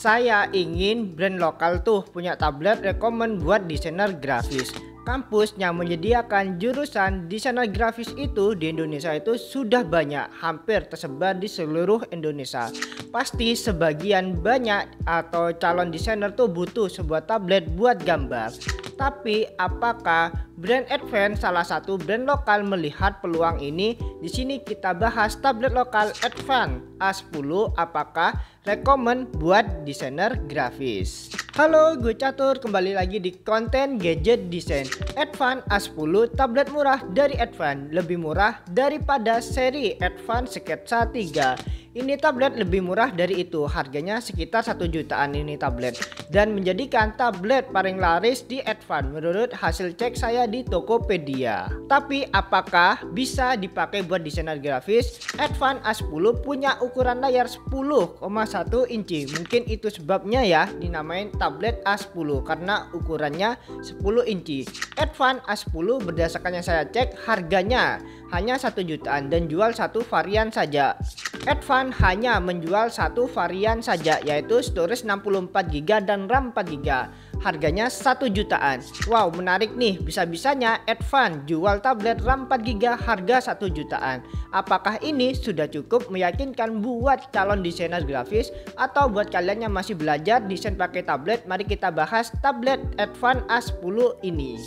Saya ingin brand lokal tuh punya tablet rekomen buat desainer grafis. Kampus yang menyediakan jurusan desainer grafis itu di Indonesia itu sudah banyak, hampir tersebar di seluruh Indonesia. Pasti sebagian banyak atau calon desainer tuh butuh sebuah tablet buat gambar. Tapi apakah brand Advance, salah satu brand lokal, melihat peluang ini? Di sini kita bahas tablet lokal Advance A10 apakah rekomen buat desainer grafis. Halo, gue Catur, kembali lagi di konten gadget desain. Advance A10 tablet murah dari Advance, lebih murah daripada seri Advance Sketsa 3. Ini tablet lebih murah dari itu, harganya sekitar 1 jutaan ini tablet, dan menjadikan tablet paling laris di Advance menurut hasil cek saya di Tokopedia. Tapi apakah bisa dipakai buat desainer grafis? Advance A10 punya ukuran layar 10,1 inci. Mungkin itu sebabnya ya dinamain tablet A10 karena ukurannya 10 inci. Advance A10 berdasarkan yang saya cek harganya hanya 1 jutaan dan jual satu varian saja. Advance hanya menjual satu varian saja, yaitu storage 64GB dan RAM 4GB. Harganya 1 jutaan. Wow, menarik nih, bisa-bisanya Advance jual tablet RAM 4GB harga 1 jutaan. Apakah ini sudah cukup meyakinkan buat calon desainer grafis atau buat kalian yang masih belajar desain pakai tablet? Mari kita bahas tablet Advance A10 ini.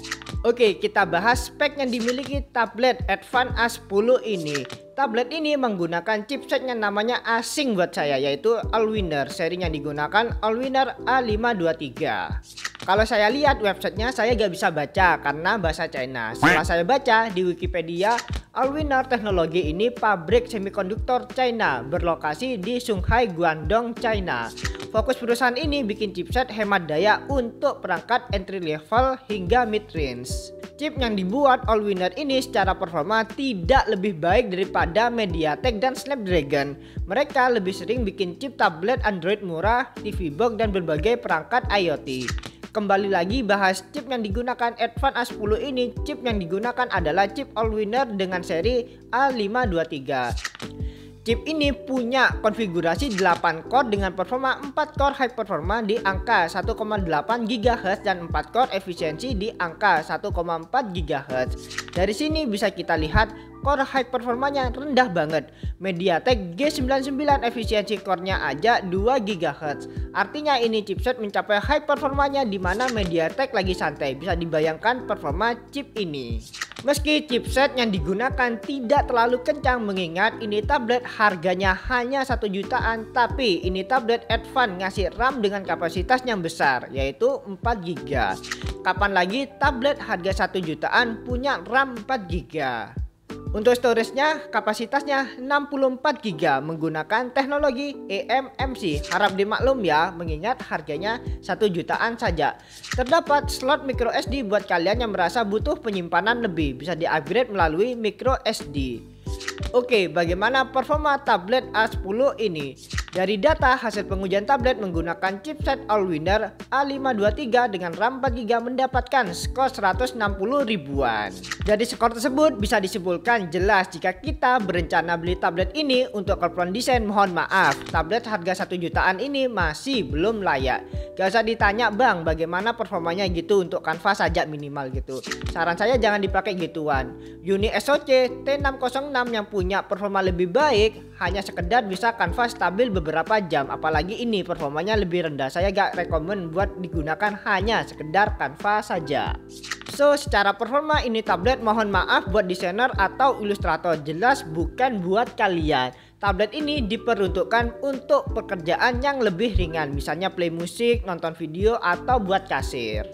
Oke, kita bahas spek yang dimiliki tablet Advance A10 ini. Tablet ini menggunakan chipset yang namanya asing buat saya, yaitu Allwinner. Seri yang digunakan Allwinner A523. Kalau saya lihat websitenya saya gak bisa baca karena bahasa China. Setelah saya baca di Wikipedia, Allwinner teknologi ini pabrik semikonduktor China berlokasi di Shanghai, Guangdong, China. Fokus perusahaan ini bikin chipset hemat daya untuk perangkat entry level hingga mid range. Chip yang dibuat Allwinner ini secara performa tidak lebih baik daripada MediaTek dan Snapdragon. Mereka lebih sering bikin chip tablet Android murah, TV box dan berbagai perangkat IoT. Kembali lagi bahas chip yang digunakan Advance A10 ini. Chip yang digunakan adalah chip Allwinner dengan seri A523. Chip ini punya konfigurasi 8 core dengan performa 4 core high performa di angka 1,8 GHz dan 4 core efisiensi di angka 1,4 GHz. Dari sini bisa kita lihat core high performanya rendah banget. MediaTek G99 efisiensi core-nya aja 2 GHz. Artinya ini chipset mencapai high performanya di mana MediaTek lagi santai. Bisa dibayangkan performa chip ini. Meski chipset yang digunakan tidak terlalu kencang mengingat ini tablet harganya hanya 1 jutaan, tapi ini tablet Advance ngasih RAM dengan kapasitas yang besar yaitu 4GB. Kapan lagi tablet harga 1 jutaan punya RAM 4GB? Untuk storage-nya kapasitasnya 64GB menggunakan teknologi eMMC. Harap dimaklum ya, mengingat harganya 1 jutaan saja. Terdapat slot micro SD buat kalian yang merasa butuh penyimpanan lebih, bisa di-upgrade melalui micro SD. Oke, bagaimana performa tablet A10 ini? Dari data hasil pengujian tablet menggunakan chipset Allwinner A523 dengan RAM 4GB mendapatkan skor 160 ribuan. Dari skor tersebut bisa disimpulkan jelas jika kita berencana beli tablet ini untuk keperluan desain, mohon maaf, tablet harga 1 jutaan ini masih belum layak. Gak usah ditanya bang bagaimana performanya gitu, untuk kanvas saja minimal gitu. Saran saya jangan dipakai gituan. Uni SoC T606 yang punya performa lebih baik hanya sekedar bisa kanvas stabil beberapa jam, apalagi ini performanya lebih rendah. Saya gak rekomen buat digunakan hanya sekedar kanvas saja. So, secara performa ini tablet mohon maaf buat desainer atau ilustrator, jelas bukan buat kalian. Tablet ini diperuntukkan untuk pekerjaan yang lebih ringan, misalnya play musik, nonton video, atau buat kasir.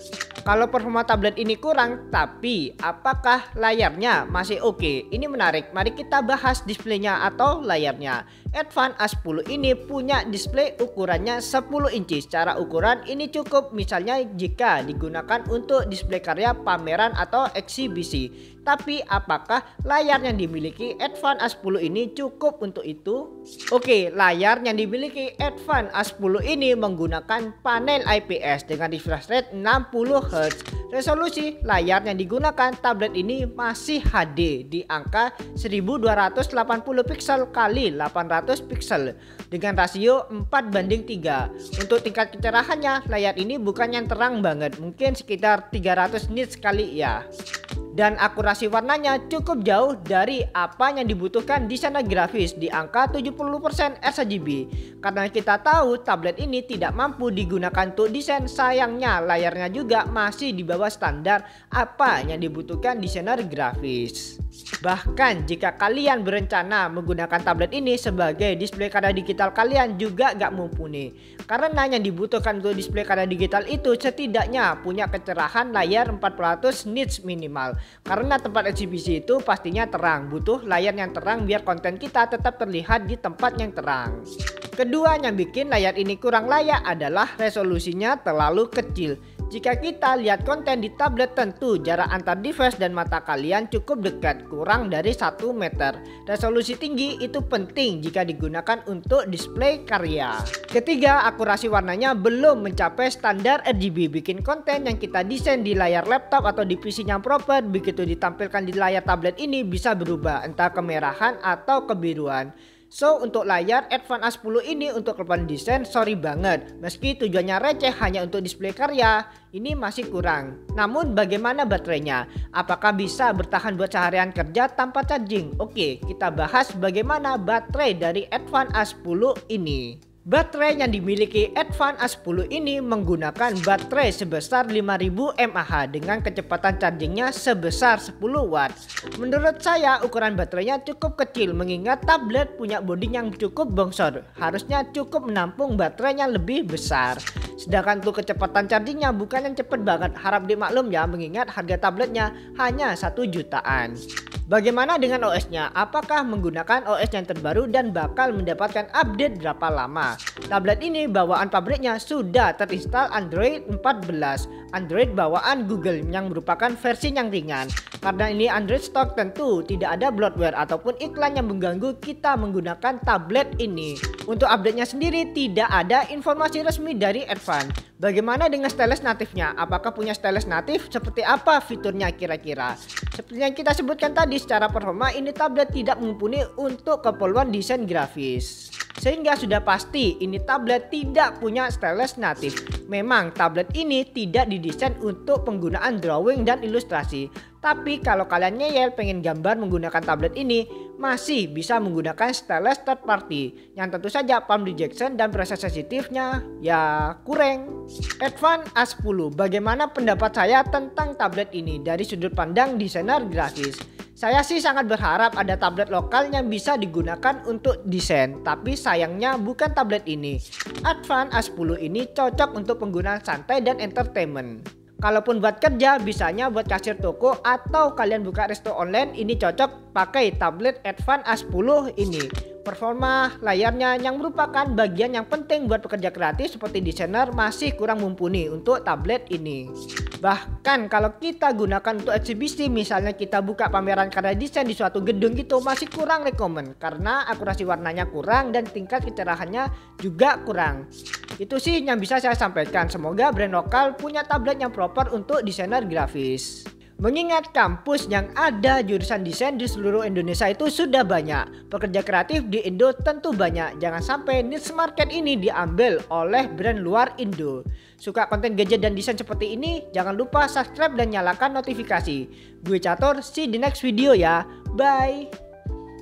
Kalau performa tablet ini kurang, tapi apakah layarnya masih oke? Ini menarik, mari kita bahas displaynya atau layarnya. Advance A10 ini punya display ukurannya 10 inci. Secara ukuran ini cukup misalnya jika digunakan untuk display karya, pameran, atau eksibisi. Tapi apakah layar yang dimiliki Advance A10 ini cukup untuk itu? Oke, layar yang dimiliki Advance A10 ini menggunakan panel IPS dengan refresh rate 60Hz. Hz. Resolusi layar yang digunakan tablet ini masih HD di angka 1280 pixel kali 800 pixel dengan rasio 4:3. Untuk tingkat kecerahannya, layar ini bukan yang terang banget, mungkin sekitar 300 nits kali ya. Dan akurasi warnanya cukup jauh dari apa yang dibutuhkan desainer grafis di angka 70% sRGB. Karena kita tahu tablet ini tidak mampu digunakan untuk desain, sayangnya layarnya juga masih di bawah standar apa yang dibutuhkan desainer grafis. Bahkan jika kalian berencana menggunakan tablet ini sebagai display karya digital, kalian juga gak mumpuni. Karena yang dibutuhkan untuk display karya digital itu setidaknya punya kecerahan layar 400 nits minimal. Karena tempat eksibisi itu pastinya terang, butuh layar yang terang biar konten kita tetap terlihat di tempat yang terang. Kedua yang bikin layar ini kurang layak adalah resolusinya terlalu kecil. Jika kita lihat konten di tablet, tentu jarak antar device dan mata kalian cukup dekat, kurang dari 1 meter. Resolusi tinggi itu penting jika digunakan untuk display karya. Ketiga, akurasi warnanya belum mencapai standar RGB, bikin konten yang kita desain di layar laptop atau di PC yang proper, begitu ditampilkan di layar tablet ini bisa berubah, entah kemerahan atau kebiruan. So untuk layar Advance A10 ini untuk keperluan desain sorry banget, meski tujuannya receh hanya untuk display karya, ini masih kurang. Namun bagaimana baterainya? Apakah bisa bertahan buat seharian kerja tanpa charging? Oke, kita bahas bagaimana baterai dari Advance A10 ini. Baterai yang dimiliki Advance A10 ini menggunakan baterai sebesar 5000 mAh dengan kecepatan chargingnya sebesar 10 watt. Menurut saya ukuran baterainya cukup kecil mengingat tablet punya bodi yang cukup bongsor. Harusnya cukup menampung baterai yang lebih besar. Sedangkan untuk kecepatan chargingnya bukan yang cepet banget, harap dimaklum ya mengingat harga tabletnya hanya 1 jutaan. Bagaimana dengan OS-nya? Apakah menggunakan OS yang terbaru dan bakal mendapatkan update berapa lama? Tablet ini bawaan pabriknya sudah terinstall Android 14, Android bawaan Google yang merupakan versi yang ringan. Karena ini Android stock, tentu tidak ada bloatware ataupun iklan yang mengganggu kita menggunakan tablet ini. Untuk update-nya sendiri tidak ada informasi resmi dari Advance. Bagaimana dengan stylus natifnya? Apakah punya stylus natif? Seperti apa fiturnya kira-kira? Seperti yang kita sebutkan tadi, secara performa ini tablet tidak mumpuni untuk keperluan desain grafis. Sehingga sudah pasti ini tablet tidak punya stylus natif. Memang tablet ini tidak didesain untuk penggunaan drawing dan ilustrasi. Tapi kalau kalian ngeyel pengen gambar menggunakan tablet ini, masih bisa menggunakan stylus third party yang tentu saja palm rejection dan proses sensitifnya ya kurang. Advance A10, bagaimana pendapat saya tentang tablet ini dari sudut pandang desainer grafis? Saya sih sangat berharap ada tablet lokal yang bisa digunakan untuk desain, tapi sayangnya bukan tablet ini. Advance A10 ini cocok untuk penggunaan santai dan entertainment. Kalaupun buat kerja, bisanya buat kasir toko atau kalian buka resto online, ini cocok pakai tablet Advance A10 ini. Performa layarnya yang merupakan bagian yang penting buat pekerja kreatif seperti desainer masih kurang mumpuni untuk tablet ini. Bahkan kalau kita gunakan untuk eksibisi, misalnya kita buka pameran karya desain di suatu gedung gitu, masih kurang rekomen karena akurasi warnanya kurang dan tingkat kecerahannya juga kurang. Itu sih yang bisa saya sampaikan. Semoga brand lokal punya tablet yang proper untuk desainer grafis. Mengingat kampus yang ada jurusan desain di seluruh Indonesia itu sudah banyak, pekerja kreatif di Indo tentu banyak. Jangan sampai niche market ini diambil oleh brand luar Indo. Suka konten gadget dan desain seperti ini? Jangan lupa subscribe dan nyalakan notifikasi. Gue Catur, see you di next video ya. Bye.